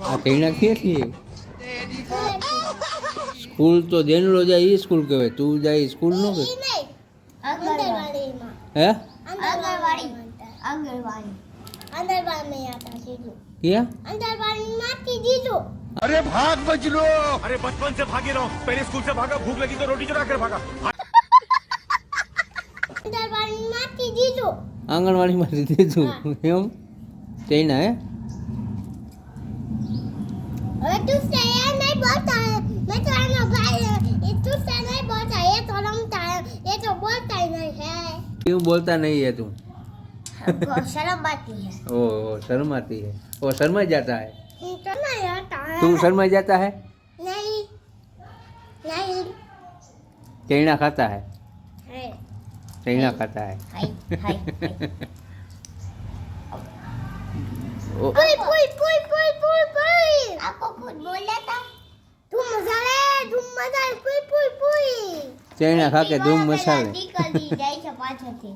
આ ટેણા ક્યાંથી સ્કૂલ તો દેનડો જાય એ સ્કૂલ કહેવાય, તું જાય એ સ્કૂલ નો કે હે ક્યાં अरे भाग बचलो, अरे बचपन से भागे रहो, पहले स्कूल से भागा, भूख लगी तो रोटी चुरा कर भागा। આંગણવાડીમાંથી દીધું એમ ટેણા હે હવે તું સયા નહીં બોલતા मैं तो आना भाई ये तू से नहीं बोलता ये तो रमता है ये तो बोलता ही नहीं है क्यों बोलता नहीं है तुम हमको शर्म आती है ओ शर्माती है, वो शर्मा जाता है, तो नहीं आता है तू शर्मा जाता है, नहीं नहीं टेणा खाता है, है टेणा खाता है हाय हाय ओ, पुई पुई पुई पुई पुई पुई आपको खुद बोला था तुम मसाले पुई पुई पुई टेणा खा के धूम मसाले निकल दी જાય છે પાછળથી